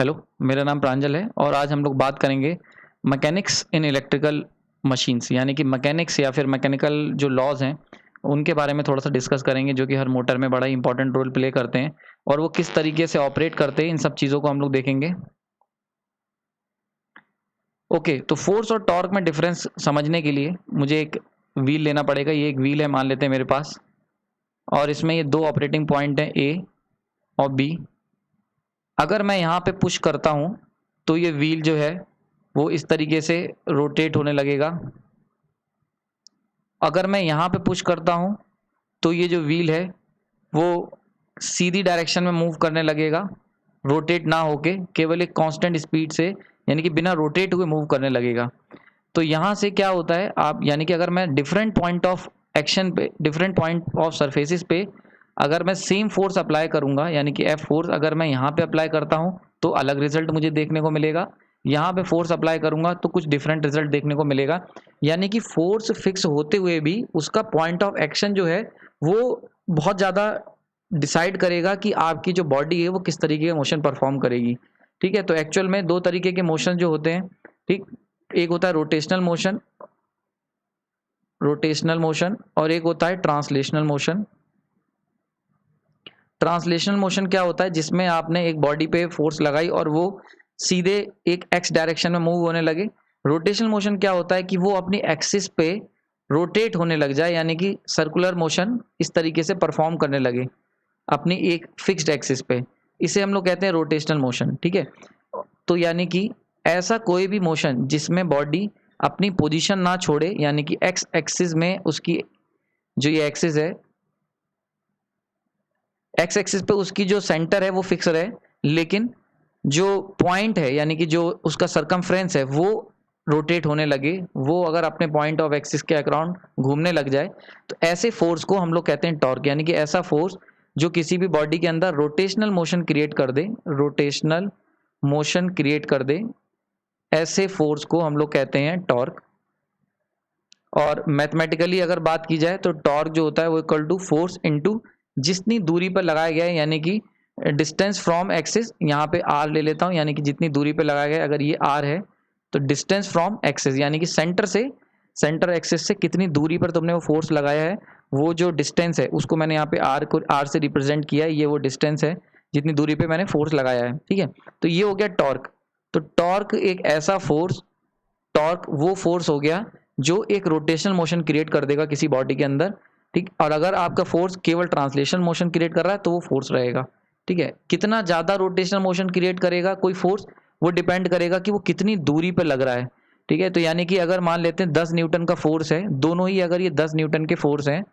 Hello, मेरा नाम प्रांजल है और आज हम लोग बात करेंगे मैकेनिक्स इन इलेक्ट्रिकल मशीन्स यानी कि मैकेनिक्स या फिर मैकेनिकल जो लॉज हैं उनके बारे में थोड़ा सा डिस्कस करेंगे जो कि हर मोटर में बड़ा इंपॉर्टेंट रोल प्ले करते हैं और वो किस तरीके से ऑपरेट करते हैं इन सब चीज़ों को हम लोग देखेंगे। ओके, तो फोर्स और टॉर्क में डिफरेंस समझने के लिए मुझे एक व्हील लेना पड़ेगा। ये एक व्हील है, मान लेते हैं मेरे पास, और इसमें ये दो ऑपरेटिंग पॉइंट हैं, ए और बी। अगर मैं यहाँ पे पुश करता हूँ तो ये व्हील जो है वो इस तरीके से रोटेट होने लगेगा। अगर मैं यहाँ पे पुश करता हूँ तो ये जो व्हील है वो सीधी डायरेक्शन में मूव करने लगेगा, रोटेट ना होके केवल एक कांस्टेंट स्पीड से यानी कि बिना रोटेट हुए मूव करने लगेगा। तो यहाँ से क्या होता है, आप यानी कि अगर मैं डिफरेंट पॉइंट ऑफ एक्शन पे, डिफरेंट पॉइंट ऑफ सरफेसिस पे अगर मैं सेम फोर्स अप्लाई करूंगा यानी कि एफ फोर्स अगर मैं यहाँ पे अप्लाई करता हूँ तो अलग रिजल्ट मुझे देखने को मिलेगा, यहाँ पे फोर्स अप्लाई करूंगा तो कुछ डिफरेंट रिजल्ट देखने को मिलेगा। यानी कि फोर्स फिक्स होते हुए भी उसका पॉइंट ऑफ एक्शन जो है वो बहुत ज़्यादा डिसाइड करेगा कि आपकी जो बॉडी है वो किस तरीके का मोशन परफॉर्म करेगी। ठीक है, तो एक्चुअल में दो तरीके के मोशन जो होते हैं, ठीक, एक होता है रोटेशनल मोशन और एक होता है ट्रांसलेशनल मोशन। ट्रांसलेशनल मोशन क्या होता है, जिसमें आपने एक बॉडी पे फोर्स लगाई और वो सीधे एक एक्स डायरेक्शन में मूव होने लगे। रोटेशनल मोशन क्या होता है कि वो अपनी एक्सिस पे रोटेट होने लग जाए यानी कि सर्कुलर मोशन इस तरीके से परफॉर्म करने लगे अपनी एक फिक्स्ड एक्सिस पे। इसे हम लोग कहते हैं रोटेशनल मोशन। ठीक है, तो यानी कि ऐसा कोई भी मोशन जिसमें बॉडी अपनी पोजीशन ना छोड़े यानी कि एक्स एक्सिस में उसकी जो ये एक्सिस है, एक्स एक्सिस पे उसकी जो सेंटर है वो फिक्स रहे, लेकिन जो पॉइंट है यानी कि जो उसका सरकमफ्रेंस है वो रोटेट होने लगे, वो अगर अपने पॉइंट ऑफ एक्सिस के अराउंड घूमने लग जाए तो ऐसे फोर्स को हम लोग कहते हैं टॉर्क। यानी कि ऐसा फोर्स जो किसी भी बॉडी के अंदर रोटेशनल मोशन क्रिएट कर दे, रोटेशनल मोशन क्रिएट कर दे, ऐसे फोर्स को हम लोग कहते हैं टॉर्क। और मैथमेटिकली अगर बात की जाए तो टॉर्क जो होता है वो इक्वल टू फोर्स इनटू जितनी दूरी पर लगाया गया है यानी कि डिस्टेंस फ्रॉम एक्सिस, यहाँ पे आर ले लेता हूँ यानी कि जितनी दूरी पे लगाया गया है, अगर ये आर है तो डिस्टेंस फ्रॉम एक्सिस यानी कि सेंटर एक्सिस से कितनी दूरी पर तुमने वो फोर्स लगाया है, वो जो डिस्टेंस है उसको मैंने यहाँ पे आर से रिप्रेजेंट किया है। ये वो डिस्टेंस है जितनी दूरी पे मैंने फोर्स लगाया है। ठीक है, तो ये हो गया टॉर्क। तो टॉर्क एक ऐसा फोर्स, टॉर्क वो फोर्स हो गया जो एक रोटेशनल मोशन क्रिएट कर देगा किसी बॉडी के अंदर। ठीक, और अगर आपका फोर्स केवल ट्रांसलेशन मोशन क्रिएट कर रहा है तो वो फोर्स रहेगा। ठीक है, कितना ज़्यादा रोटेशनल मोशन क्रिएट करेगा कोई फोर्स, वो डिपेंड करेगा कि वो कितनी दूरी पर लग रहा है। ठीक है, तो यानी कि अगर मान लेते हैं 10 न्यूटन का फोर्स है, दोनों ही अगर ये 10 न्यूटन के फोर्स हैं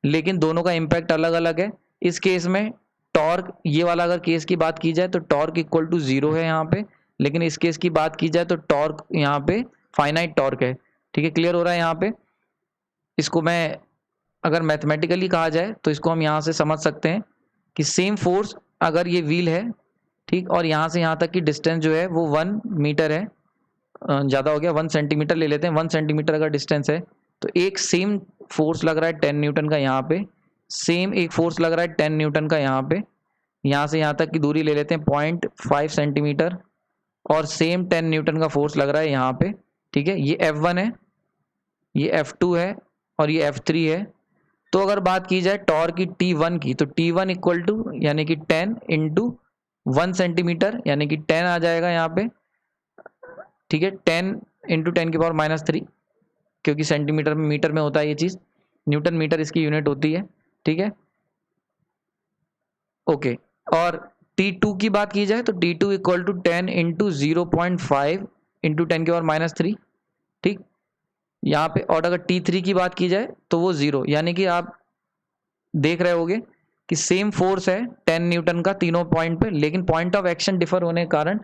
लेकिन दोनों का इम्पैक्ट अलग अलग है, इस केस में टॉर्क, ये वाला अगर केस की बात की जाए तो टॉर्क इक्वल टू 0 है यहाँ पे, लेकिन इस केस की बात की जाए तो टॉर्क यहाँ पे फाइनाइट टॉर्क है। ठीक है, क्लियर हो रहा है यहाँ पे। इसको मैं अगर मैथमेटिकली कहा जाए तो इसको हम यहाँ से समझ सकते हैं कि सेम फोर्स अगर ये व्हील है, ठीक, और यहाँ से यहाँ तक की डिस्टेंस जो है वो 1 मीटर है, ज़्यादा हो गया, 1 सेंटीमीटर ले लेते हैं। 1 सेंटीमीटर अगर डिस्टेंस है तो एक सेम फोर्स लग रहा है 10 न्यूटन का यहाँ पे, सेम एक फोर्स लग रहा है 10 न्यूटन का यहाँ पे। यहाँ से यहाँ तक की दूरी ले लेते हैं 0.5 सेंटीमीटर और सेम 10 न्यूटन का फोर्स लग रहा है यहाँ पे। ठीक है, ये F1 है, ये F2 है और ये F3 है। तो अगर बात की जाए टॉर्क की T1 की, तो T1 इक्वल टू यानी कि 10 इंटू 1 सेंटीमीटर यानी कि 10 आ जाएगा यहाँ पे। ठीक है, 10 इंटू 10⁻³ क्योंकि सेंटीमीटर में मीटर में होता है ये चीज़, न्यूटन मीटर इसकी यूनिट होती है। ठीक है, ओके। और T2 की बात की जाए तो T2 equal to 10 into 0.5 into 10⁻³। ठीक, यहाँ पे। और अगर T3 की बात की जाए तो वो 0, यानी कि आप देख रहे होगे कि सेम फोर्स है 10 न्यूटन का तीनों पॉइंट पे, लेकिन पॉइंट ऑफ एक्शन डिफर होने के कारण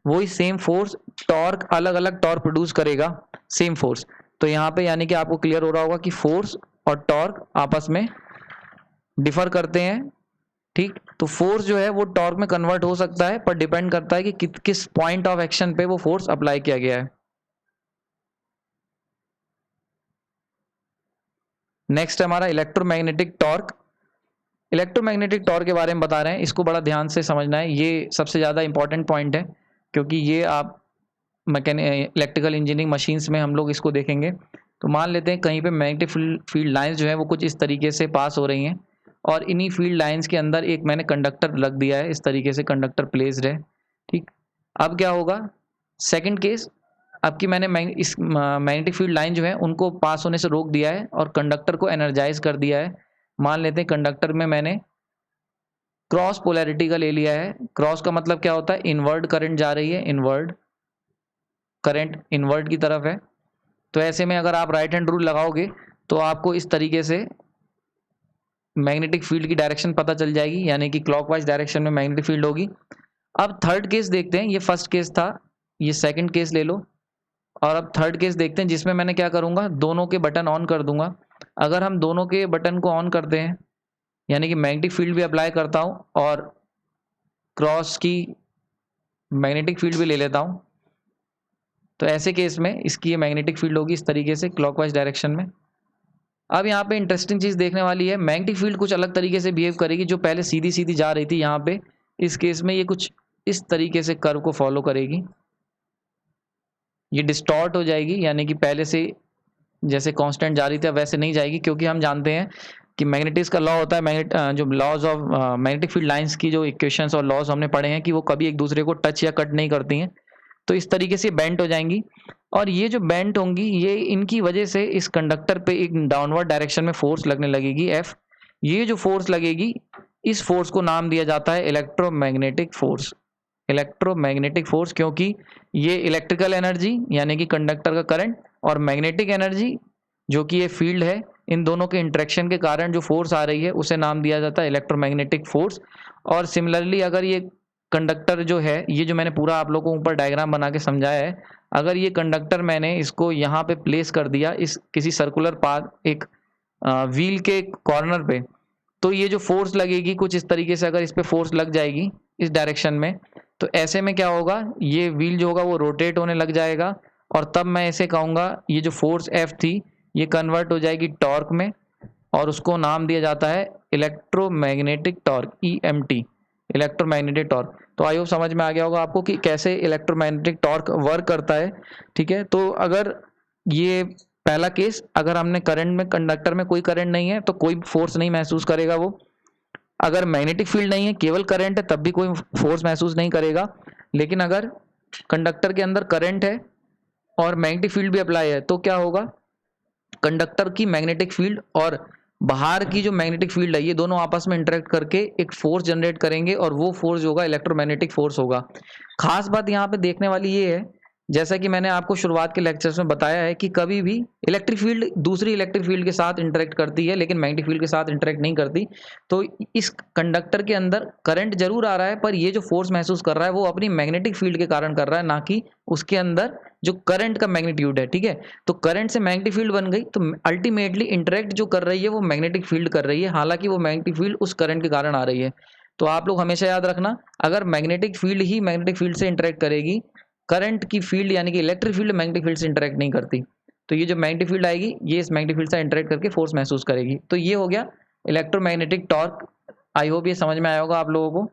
वही सेम फोर्स टॉर्क अलग अलग टॉर्क प्रोड्यूस करेगा, सेम फोर्स। तो यहाँ पे यानी कि आपको क्लियर हो रहा होगा कि फोर्स और टॉर्क आपस में डिफर करते हैं। ठीक, तो फोर्स जो है वो टॉर्क में कन्वर्ट हो सकता है, पर डिपेंड करता है कि किस पॉइंट ऑफ एक्शन पे वो फोर्स अप्लाई किया गया है। नेक्स्ट हमारा इलेक्ट्रोमैग्नेटिक टॉर्क। इलेक्ट्रोमैग्नेटिक टॉर्क के बारे में बता रहे हैं, इसको बड़ा ध्यान से समझना है, ये सबसे ज़्यादा इंपॉर्टेंट पॉइंट है क्योंकि ये आप इलेक्ट्रिकल इंजीनियरिंग मशीन्स में हम लोग इसको देखेंगे। तो मान लेते हैं कहीं पे मैग्नेटिक फील्ड लाइंस जो है वो कुछ इस तरीके से पास हो रही हैं और इन्हीं फील्ड लाइंस के अंदर एक मैंने कंडक्टर रख दिया है, इस तरीके से कंडक्टर प्लेस्ड है। ठीक, अब क्या होगा, सेकंड केस, आपकी मैंने इस मैग्नेटिक फील्ड लाइन जो है उनको पास होने से रोक दिया है और कंडक्टर को एनर्जाइज कर दिया है। मान लेते हैं कंडक्टर में मैंने क्रॉस पोलैरिटी का ले लिया है। क्रॉस का मतलब क्या होता है, इनवर्ड करंट जा रही है, इनवर्ड करंट इनवर्ड की तरफ है। तो ऐसे में अगर आप राइट हैंड रूल लगाओगे तो आपको इस तरीके से मैग्नेटिक फील्ड की डायरेक्शन पता चल जाएगी, यानी कि क्लॉकवाइज डायरेक्शन में मैग्नेटिक फील्ड होगी। अब थर्ड केस देखते हैं, ये फर्स्ट केस था, ये सेकंड केस ले लो और अब थर्ड केस देखते हैं जिसमें मैंने क्या करूंगा, दोनों के बटन ऑन कर दूंगा। अगर हम दोनों के बटन को ऑन करते हैं यानी कि मैग्नेटिक फील्ड भी अप्लाई करता हूं और क्रॉस की मैग्नेटिक फील्ड भी ले लेता हूं, तो ऐसे केस में इसकी ये मैग्नेटिक फील्ड होगी इस तरीके से क्लॉकवाइज डायरेक्शन में। अब यहाँ पे इंटरेस्टिंग चीज़ देखने वाली है, मैग्नेटिक फील्ड कुछ अलग तरीके से बिहेव करेगी। जो पहले सीधी सीधी जा रही थी यहाँ पे, इस केस में ये कुछ इस तरीके से कर्व को फॉलो करेगी, ये डिस्टॉर्ट हो जाएगी, यानी कि पहले से जैसे कांस्टेंट जा रही थी वैसे नहीं जाएगी, क्योंकि हम जानते हैं कि मैग्नेटिक्स का लॉ होता है, जो laws of magnetic field lines की जो इक्वेशंस और लॉज हमने पढ़े हैं कि वो कभी एक दूसरे को टच या कट नहीं करती हैं। तो इस तरीके से बेंट हो जाएंगी और ये जो बेंट होंगी ये इनकी वजह से इस कंडक्टर पे एक डाउनवर्ड डायरेक्शन में फोर्स लगने लगेगी F। ये जो फोर्स लगेगी इस फोर्स को नाम दिया जाता है इलेक्ट्रोमैग्नेटिक फोर्स। इलेक्ट्रोमैग्नेटिक फोर्स क्योंकि ये इलेक्ट्रिकल एनर्जी यानी कि कंडक्टर का करंट और मैग्नेटिक एनर्जी जो कि ये फील्ड है, इन दोनों के इंटरेक्शन के कारण जो फोर्स आ रही है उसे नाम दिया जाता है इलेक्ट्रोमैग्नेटिक फोर्स। और सिमिलरली अगर ये कंडक्टर जो है, ये जो मैंने पूरा आप लोगों को ऊपर डायग्राम बना के समझाया है, अगर ये कंडक्टर मैंने इसको यहाँ पे प्लेस कर दिया इस किसी सर्कुलर पाथ एक व्हील के कॉर्नर पे, तो ये जो फोर्स लगेगी कुछ इस तरीके से, अगर इस पे फोर्स लग जाएगी इस डायरेक्शन में, तो ऐसे में क्या होगा, ये व्हील जो होगा वो रोटेट होने लग जाएगा और तब मैं ऐसे कहूँगा ये जो फोर्स F थी ये कन्वर्ट हो जाएगी टॉर्क में और उसको नाम दिया जाता है electromagnetic torque, EMT, electromagnetic torque. तो आई होप समझ में आ गया होगा आपको कि कैसे इलेक्ट्रोमैग्नेटिक टॉर्क वर्क करता है। ठीक है, तो अगर ये पहला केस, अगर हमने करंट में, कंडक्टर में कोई करंट नहीं है तो कोई फोर्स नहीं महसूस करेगा वो। अगर मैग्नेटिक फील्ड नहीं है, केवल करंट है, तब भी कोई फोर्स महसूस नहीं करेगा। लेकिन अगर कंडक्टर के अंदर करंट है और मैग्नेटिक फील्ड भी अप्लाई है तो क्या होगा, कंडक्टर की मैग्नेटिक फील्ड और बाहर की जो मैग्नेटिक फील्ड है ये दोनों आपस में इंटरेक्ट करके एक फोर्स जनरेट करेंगे और वो फोर्स होगा इलेक्ट्रोमैग्नेटिक फोर्स होगा। खास बात यहाँ पे देखने वाली ये है, जैसा कि मैंने आपको शुरुआत के लेक्चर्स में बताया है कि कभी भी इलेक्ट्रिक फील्ड दूसरी इलेक्ट्रिक फील्ड के साथ इंटरेक्ट करती है लेकिन मैग्नेटिक फील्ड के साथ इंटरेक्ट नहीं करती। तो इस कंडक्टर के अंदर करंट जरूर आ रहा है पर ये जो फोर्स महसूस कर रहा है वो अपनी मैग्नेटिक फील्ड के कारण कर रहा है, ना कि उसके अंदर जो करंट का मैग्नीट्यूड है। ठीक है, तो करंट से मैग्नेटिक फील्ड बन गई तो अल्टीमेटली इंटरेक्ट जो कर रही है वो मैग्नेटिक फील्ड कर रही है, हालांकि वो मैग्नेटिक फील्ड उस करंट के कारण आ रही है। तो आप लोग हमेशा याद रखना, अगर मैग्नेटिक फील्ड ही मैग्नेटिक फील्ड से इंटरेक्ट करेगी, करंट की फील्ड यानी कि इलेक्ट्रिक फील्ड मैग्नेटिक फील्ड से इंटरेक्ट नहीं करती, तो ये जो मैग्नेटिक फील्ड आएगी ये इस मैग्नेटिक फील्ड से इंटरेक्ट करके फोर्स महसूस करेगी। तो ये हो गया इलेक्ट्रोमैग्नेटिक टॉर्क। आई होप ये समझ में आया होगा आप लोगों को।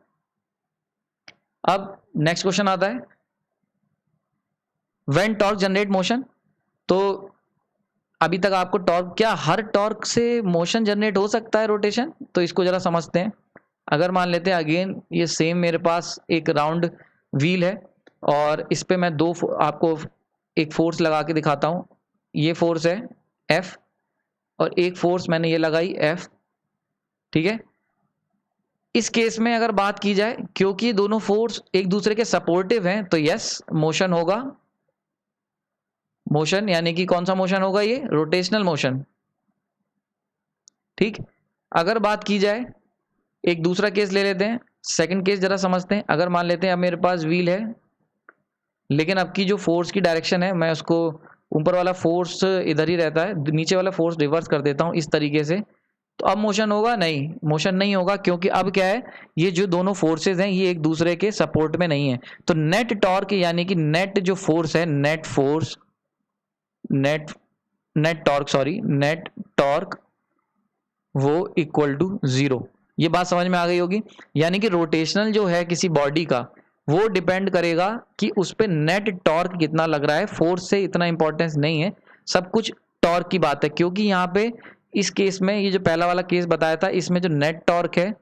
अब नेक्स्ट क्वेश्चन आता है, व्हेन टॉर्क जनरेट मोशन। तो अभी तक आपको टॉर्क, क्या हर टॉर्क से मोशन जनरेट हो सकता है, रोटेशन? तो इसको जरा समझते हैं। अगर मान लेते हैं अगेन ये सेम मेरे पास एक राउंड व्हील है और इस पे मैं आपको एक फोर्स लगा के दिखाता हूँ। ये फोर्स है F और एक फोर्स मैंने ये लगाई F। ठीक है, इस केस में अगर बात की जाए, क्योंकि दोनों फोर्स एक दूसरे के सपोर्टिव हैं तो यस मोशन होगा। मोशन यानी कि कौन सा मोशन होगा, ये रोटेशनल मोशन। ठीक, अगर बात की जाए, एक दूसरा केस ले लेते हैं, सेकंड केस जरा समझते हैं। अगर मान लेते हैं अब मेरे पास व्हील है लेकिन अब की जो फोर्स की डायरेक्शन है, मैं उसको ऊपर वाला फोर्स इधर ही रहता है, नीचे वाला फोर्स रिवर्स कर देता हूं इस तरीके से, तो अब मोशन होगा? नहीं, मोशन नहीं होगा, क्योंकि अब क्या है, ये जो दोनों फोर्सेज हैं ये एक दूसरे के सपोर्ट में नहीं है। तो नेट टॉर्क यानी कि नेट जो फोर्स है, नेट फोर्स, नेट टॉर्क वो इक्वल टू 0। ये बात समझ में आ गई होगी। यानी कि रोटेशनल जो है किसी बॉडी का वो डिपेंड करेगा कि उस पर नेट टॉर्क कितना लग रहा है, फोर्स से इतना इंपॉर्टेंस नहीं है, सब कुछ टॉर्क की बात है। क्योंकि यहाँ पे इस केस में, ये जो पहला वाला केस बताया था, इसमें जो नेट टॉर्क है,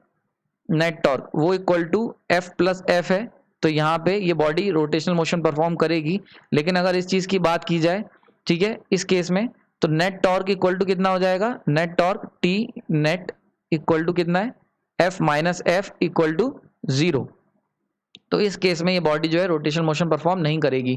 नेट टॉर्क वो equal to F plus F है। तो यहाँ पे ये बॉडी रोटेशनल मोशन परफॉर्म करेगी। लेकिन अगर इस चीज की बात की जाए, ठीक है, इस केस में, तो नेट टॉर्क इक्वल टू कितना हो जाएगा, net torque T net equal to कितना है, F minus F equal to 0। तो इस केस में ये बॉडी जो है रोटेशनल मोशन परफॉर्म नहीं करेगी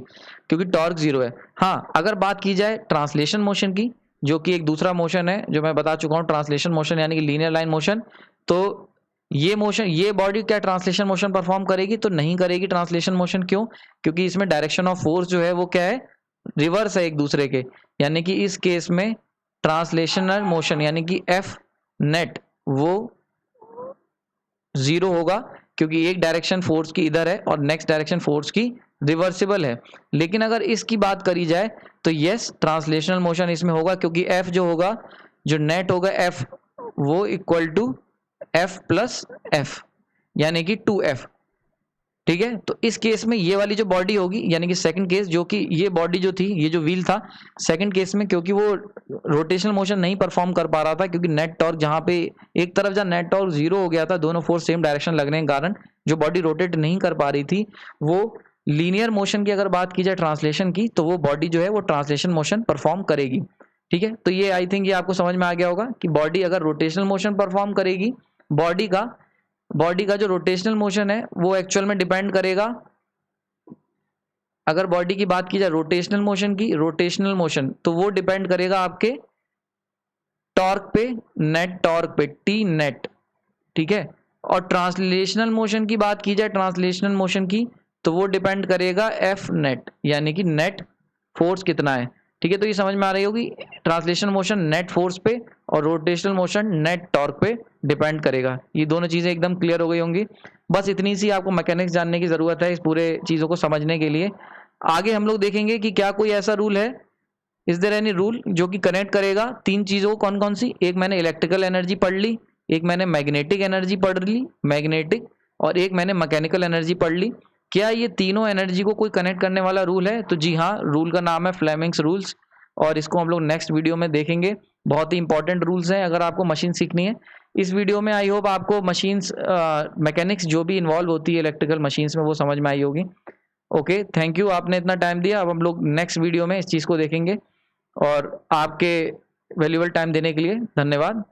क्योंकि टॉर्क 0 है। हाँ, अगर बात की जाए ट्रांसलेशन मोशन की, जो कि एक दूसरा मोशन है जो मैं बता चुका हूँ, ट्रांसलेशन मोशन यानी कि लीनियर लाइन मोशन, तो ये मोशन, ये बॉडी क्या ट्रांसलेशन मोशन परफॉर्म करेगी, तो नहीं करेगी ट्रांसलेशन मोशन। क्यों? क्योंकि इसमें डायरेक्शन ऑफ फोर्स जो है वो क्या है, रिवर्स है एक दूसरे के। यानी कि इस केस में ट्रांसलेशनल मोशन यानी कि एफ नेट वो 0 होगा क्योंकि एक डायरेक्शन फोर्स की इधर है और नेक्स्ट डायरेक्शन फोर्स की रिवर्सिबल है। लेकिन अगर इसकी बात करी जाए तो यस, ट्रांसलेशनल मोशन इसमें होगा क्योंकि एफ जो होगा, जो नेट होगा एफ, वो equal to F plus F यानी कि 2f। ठीक है, तो इस केस में ये वाली जो बॉडी होगी, यानी कि सेकंड केस, जो कि ये बॉडी जो थी, ये जो व्हील था, सेकंड केस में क्योंकि वो रोटेशनल मोशन नहीं परफॉर्म कर पा रहा था क्योंकि नेट टॉर्क जहां पे एक तरफ जहां नेट टॉर्क 0 हो गया था, दोनों फोर्स सेम डायरेक्शन लगने के कारण जो बॉडी रोटेट नहीं कर पा रही थी, वो लीनियर मोशन की अगर बात की जाए ट्रांसलेशन की, तो वो बॉडी जो है वो ट्रांसलेशन मोशन परफॉर्म करेगी। ठीक है, तो ये आई थिंक ये आपको समझ में आ गया होगा कि बॉडी अगर रोटेशनल मोशन परफॉर्म करेगी, बॉडी का जो रोटेशनल मोशन है वो एक्चुअल में डिपेंड करेगा, अगर बॉडी की बात की जाए रोटेशनल मोशन की, रोटेशनल मोशन तो वो डिपेंड करेगा आपके टॉर्क पे, नेट टॉर्क पे, टी नेट। ठीक है, और ट्रांसलेशनल मोशन की बात की जाए, ट्रांसलेशनल मोशन की, तो वो डिपेंड करेगा एफ नेट यानी कि नेट फोर्स कितना है। ठीक है, तो ये समझ में आ रही होगी, ट्रांसलेशनल मोशन नेट फोर्स पे और रोटेशनल मोशन नेट टॉर्क पे डिपेंड करेगा। ये दोनों चीजें एकदम क्लियर हो गई होंगी। बस इतनी सी आपको मैकेनिक्स जानने की जरूरत है इस पूरे चीजों को समझने के लिए। आगे हम लोग देखेंगे कि क्या कोई ऐसा रूल है, इज देयर एनी रूल जो कि कनेक्ट करेगा तीन चीजों को। कौन कौन सी? एक मैंने इलेक्ट्रिकल एनर्जी पढ़ ली, एक मैंने मैग्नेटिक एनर्जी पढ़ ली, मैग्नेटिक, और एक मैंने मैकेनिकल एनर्जी पढ़ ली। क्या ये तीनों एनर्जी को कोई कनेक्ट करने वाला रूल है? तो जी हाँ, रूल का नाम है फ्लेमिंग्स रूल्स, और इसको हम लोग नेक्स्ट वीडियो में देखेंगे। बहुत ही इंपॉर्टेंट रूल्स हैं अगर आपको मशीन सीखनी है। इस वीडियो में आई होप आपको मशीन्स मैकेनिक्स जो भी इन्वॉल्व होती है इलेक्ट्रिकल मशीन्स में वो समझ में आई होगी। ओके, थैंक यू, आपने इतना टाइम दिया। अब हम लोग नेक्स्ट वीडियो में इस चीज़ को देखेंगे, और आपके वैल्यूबल टाइम देने के लिए धन्यवाद।